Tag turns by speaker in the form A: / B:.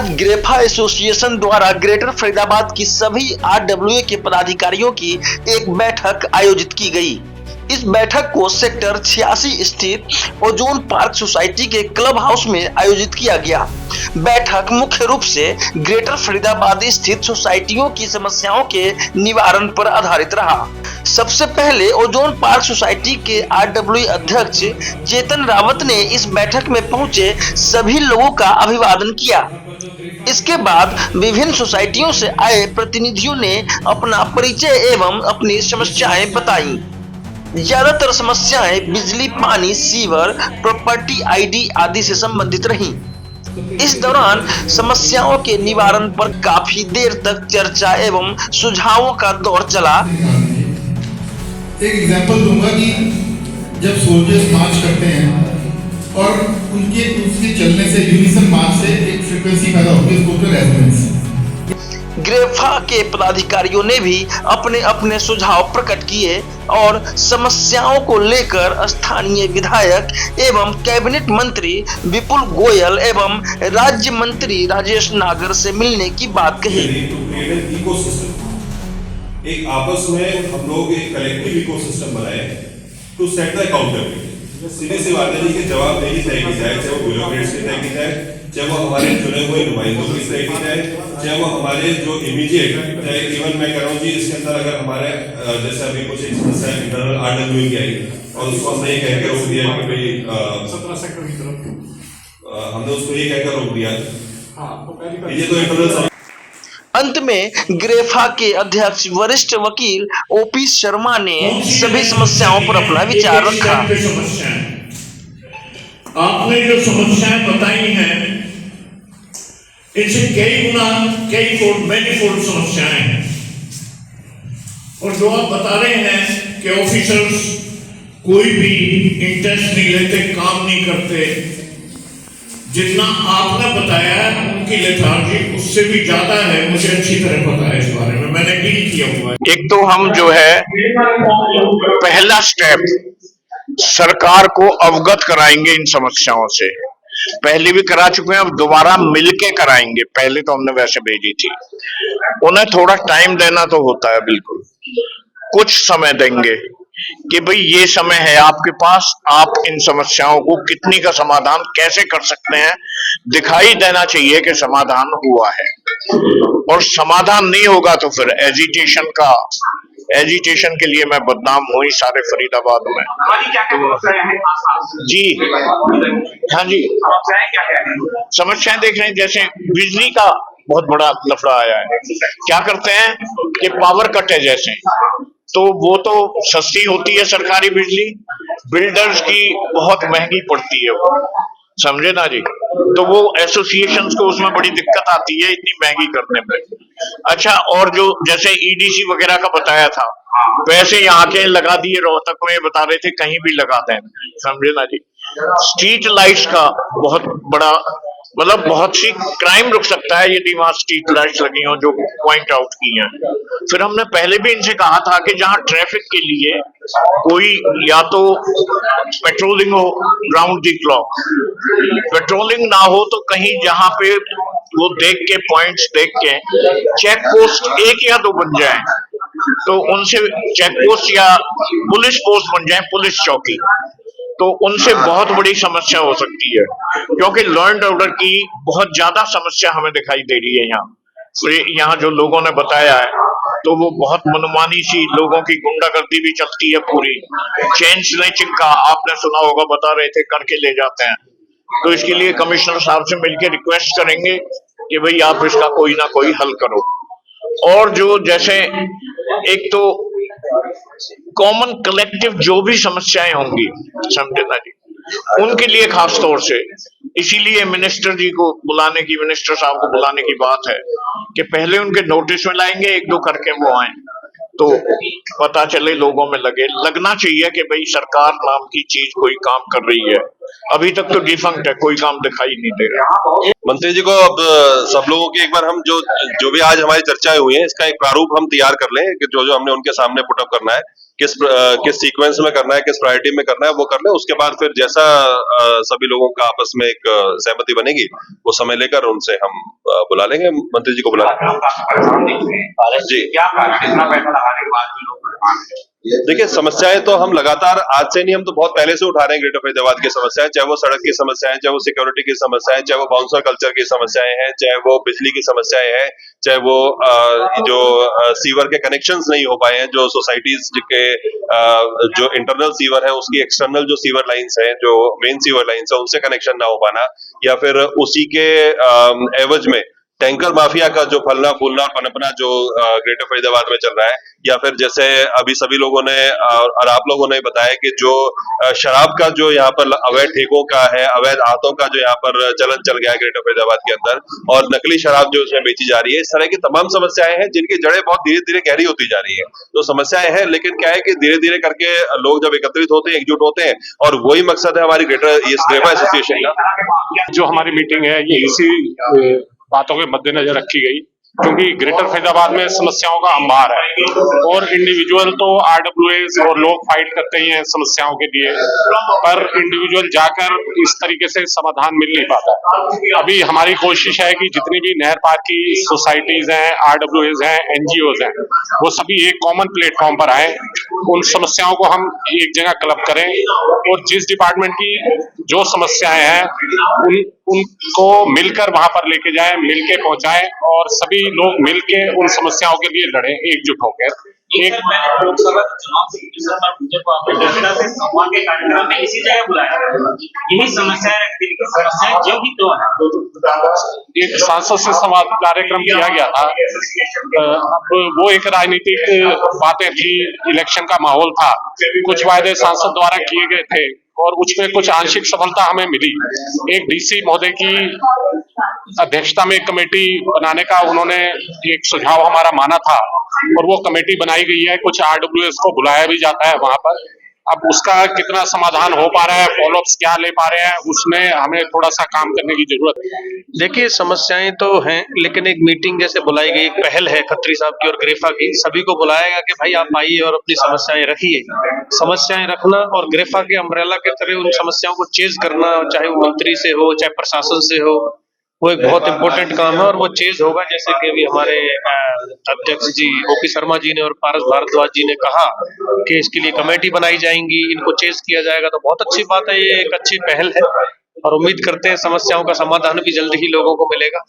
A: आज ग्रेफा एसोसिएशन द्वारा ग्रेटर फरीदाबाद की सभी आरडब्ल्यूए के पदाधिकारियों की एक बैठक आयोजित की गई। इस बैठक को सेक्टर 86 स्थित ओजोन पार्क सोसाइटी के क्लब हाउस में आयोजित किया गया। बैठक मुख्य रूप से ग्रेटर फरीदाबाद स्थित सोसाइटियों की समस्याओं के निवारण पर आधारित रहा। सबसे पहले ओजोन पार्क सोसाइटी के आरडब्ल्यूए अध्यक्ष चेतन रावत ने इस बैठक में पहुंचे सभी लोगों का अभिवादन किया। इसके बाद विभिन्न सोसाइटियों से आए प्रतिनिधियों ने अपना परिचय एवं अपनी समस्याएं बताई। ज्यादातर समस्याएं बिजली, पानी, सीवर, प्रॉपर्टी आईडी आदि से संबंधित रहीं। इस दौरान समस्याओं के निवारण पर काफी देर तक चर्चा एवं सुझावों का दौर चला।
B: एक एग्जांपल दूंगा कि जब सोल्जर्स मार्च करते हैं और उसके चलने से यूनिसन मार्च से एक फ्रीक्वेंसी पैदा होती है, उसको रेजोनेंस।
A: ग्रेफा के पदाधिकारियों ने भी अपने अपने सुझाव प्रकट किए और समस्याओं को लेकर स्थानीय विधायक एवं कैबिनेट मंत्री विपुल गोयल एवं राज्य मंत्री राजेश नागर से मिलने की बात कही।
C: एक आपस में हम लोग एक कलेक्टिव इकोसिस्टम बनाए टू सेट द अकाउंटेबिलिटी। सीधे से बात है कि जवाबदेही तय की जाए, चाहे वो ब्यूरोक्रेट्स की तय की जाए, चाहे वो हमारे चुने हुए नुमाइंदों की तय की जाए, चाहे वो हमारे जो इमीडिएट, चाहे इवन मैं कह रहा हूँ जी इसके अंदर अगर हमारे जैसे अभी कुछ एक समस्या इंटरनल आरडब्ल्यू की आई और उसको हमने ये कहकर रोक दिया कि भाई
D: 17 सेक्टर की तरफ
C: हमने उसको ये कहकर रोक दिया। ये तो इंटरनल।
A: अंत में ग्रेफा के अध्यक्ष वरिष्ठ वकील ओपी शर्मा ने सभी समस्याओं पर अपना विचार रखा।
D: आपने जो समस्याएं बताई हैं इनसे कई फोल्ड समस्याएं हैं और जो आप बता रहे हैं कि ऑफिसर्स कोई भी इंटरेस्ट नहीं लेते, काम नहीं करते, जितना आपने बताया है उनकी लेथार्जी उससे भी ज्यादा है। मुझे अच्छी तरह पता है इस बारे में, मैंने डील किया हुआ है।
E: एक तो हम जो है पहला स्टेप सरकार को अवगत कराएंगे इन समस्याओं से। पहले भी करा चुके हैं, अब दोबारा मिलके कराएंगे। पहले तो हमने वैसे भेजी थी। उन्हें थोड़ा टाइम देना तो होता है, बिल्कुल कुछ समय देंगे कि भाई ये समय है आपके पास, आप इन समस्याओं को कितनी का समाधान कैसे कर सकते हैं, दिखाई देना चाहिए कि समाधान हुआ है। और समाधान नहीं होगा तो फिर एजिटेशन के लिए मैं बदनाम हुई सारे फरीदाबाद में। जी हाँ जी, समस्याएं देख रहे हैं, जैसे बिजली का बहुत बड़ा लफड़ा आया है। क्या करते हैं कि पावर कट है जैसे, तो वो तो सस्ती होती है सरकारी बिजली, बिल्डर्स की बहुत महंगी पड़ती है वो, समझे ना जी। तो वो एसोसिएशंस को उसमें बड़ी दिक्कत आती है इतनी महंगी करने में। अच्छा, और जो जैसे ईडीसी वगैरह का बताया था, पैसे यहाँ के लगा दिए, रोहतक में बता रहे थे कहीं भी लगाते हैं, समझे ना जी। स्ट्रीट लाइट्स का बहुत बड़ा बहुत सी क्राइम रुक सकता है यदि वहां स्ट्रीट लाइट्स लगी हो, जो पॉइंट आउट की हैं। फिर हमने पहले भी इनसे कहा था कि जहां ट्रैफिक के लिए कोई या तो पेट्रोलिंग हो राउंड द क्लॉक, पेट्रोलिंग ना हो तो कहीं जहां पे वो देख के पॉइंट्स देख के चेक पोस्ट 1 या 2 बन जाए, तो उनसे चेक पोस्ट या पुलिस पोस्ट बन जाए, पुलिस चौकी, तो उनसे बहुत बड़ी समस्या हो सकती है। क्योंकि लॉ एंड ऑर्डर की बहुत ज्यादा समस्या हमें दिखाई दे रही है यहाँ जो लोगों ने बताया है, तो वो बहुत मनमानी सी लोगों की गुंडागर्दी भी चलती है पूरी। चेन स्नैचिंग का आपने सुना होगा, बता रहे थे करके ले जाते हैं। तो इसके लिए कमिश्नर साहब से मिलकर रिक्वेस्ट करेंगे कि भाई आप इसका कोई ना कोई हल करो। और जो जैसे एक तो कॉमन कलेक्टिव जो भी समस्याएं होंगी, समझे ना जी, उनके लिए खास तौर से इसीलिए मिनिस्टर साहब को बुलाने की बात है कि पहले उनके नोटिस में लाएंगे, 1-2 करके वो आए तो पता चले, लोगों में लगना चाहिए कि भाई सरकार नाम की चीज कोई काम कर रही है। अभी तक तो डिफंक्ट है, कोई काम दिखाई नहीं दे रहा।
F: मंत्री जी को अब सब लोगों की एक बार हम जो भी आज हमारी चर्चाएं हुई हैं, इसका एक प्रारूप हम तैयार कर लें कि जो हमने उनके सामने पुटअप करना है, किस सीक्वेंस में करना है, किस प्रायोरिटी में करना है, वो कर ले। उसके बाद फिर जैसा सभी लोगों का आपस में एक सहमति बनेगी, वो समय लेकर उनसे हम बुला लेंगे, मंत्री जी को बुला लेंगे। जी,
G: क्या कितना पैसा लगाने के बाद भी लोग परेशान हैं?
F: देखिए, समस्याएं तो हम लगातार आज से नहीं, हम तो बहुत पहले से उठा रहे हैं ग्रेटर फरीदाबाद की समस्याएं, चाहे वो सड़क की समस्याएं, चाहे वो सिक्योरिटी की समस्याएं, चाहे वो बाउंसर कल्चर की समस्याएं हैं, चाहे वो बिजली की समस्याएं हैं, चाहे वो जो सीवर के कनेक्शंस नहीं हो पाए हैं, जो सोसाइटीज के जो इंटरनल सीवर है उसकी एक्सटर्नल जो सीवर लाइंस हैं, जो मेन सीवर लाइंस है, उनसे कनेक्शन ना हो पाना, या फिर उसी के एवज में टैंकर माफिया का जो फलना फूलना और पनपना जो ग्रेटर फरीदाबाद में चल रहा है, या फिर जैसे अभी सभी लोगों ने और आप लोगों ने बताया कि जो शराब का जो यहाँ पर अवैध ठेकों का है, अवैध आड़तों का जो यहाँ पर चलन चल गया है ग्रेटर फरीदाबाद के अंदर, और नकली शराब जो उसमें बेची जा रही है, इस तरह की तमाम समस्याएं हैं जिनकी जड़ें बहुत धीरे धीरे गहरी होती जा रही है। तो समस्याएं हैं, लेकिन क्या है कि धीरे धीरे करके लोग जब एकत्रित होते हैं, एकजुट होते हैं, और वही मकसद है हमारी ग्रेटर इस ग्रेफा एसोसिएशन का।
G: जो हमारी मीटिंग है ये इसी बातों के मद्देनजर रखी गई, क्योंकि ग्रेटर फरीदाबाद में समस्याओं का अंबार है और इंडिविजुअल तो आरडब्ल्यूएस और लोग फाइट करते ही हैं समस्याओं के लिए, पर इंडिविजुअल जाकर इस तरीके से समाधान मिल नहीं पाता। अभी हमारी कोशिश है कि जितनी भी नहर पार की सोसाइटीज हैं, आरडब्ल्यूएस हैं, एनजीओज हैं, वो सभी एक कॉमन प्लेटफॉर्म पर आए, उन समस्याओं को हम एक जगह क्लब करें और जिस डिपार्टमेंट की जो समस्याएं हैं उनको मिलकर वहां पर लेके जाएं, मिलके पहुंचाएं और सभी लोग मिलके उन समस्याओं के लिए लड़ें एकजुट होकर। एक
H: लोकसभा चुनाव से मुझे को आपने जनता से संवाद के कार्यक्रम में इसी जगह बुलाया, यही समस्याएं रखती है, समस्याएं जो भी तो है।
G: एक सांसद से संवाद कार्यक्रम किया गया था, अब वो एक राजनीतिक बातें थी, इलेक्शन का माहौल था, कुछ वायदे सांसद द्वारा किए गए थे और उसमें कुछ आंशिक सफलता हमें मिली। एक डीसी महोदय की अध्यक्षता में एक कमेटी बनाने का उन्होंने एक सुझाव हमारा माना था और वो कमेटी बनाई गई है, कुछ आरडब्ल्यूएस को बुलाया भी जाता है वहां पर। अब उसका कितना समाधान हो पा रहा है, फॉलोअप्स क्या ले पा रहे हैं, उसमें हमें थोड़ा सा काम करने की जरूरत है।
I: देखिए, समस्याएं तो हैं, लेकिन एक मीटिंग जैसे बुलाई गई, एक पहल है खत्री साहब की और ग्रेफा की, सभी को बुलाया गया कि भाई आप आइए और अपनी समस्याएं रखिए। समस्याएं रखना और ग्रेफा के अम्ब्रेला के तरह उन समस्याओं को चेज करना, चाहे वो मंत्री से हो, चाहे प्रशासन से हो, वो एक बहुत इंपॉर्टेंट काम है और वो चेज होगा। जैसे कि अभी हमारे अध्यक्ष जी ओपी शर्मा जी ने और पारस भारद्वाज जी ने कहा कि इसके लिए कमेटी बनाई जाएंगी, इनको चेज किया जाएगा, तो बहुत अच्छी बात है, ये एक अच्छी पहल है और उम्मीद करते हैं समस्याओं का समाधान भी जल्द ही लोगों को मिलेगा।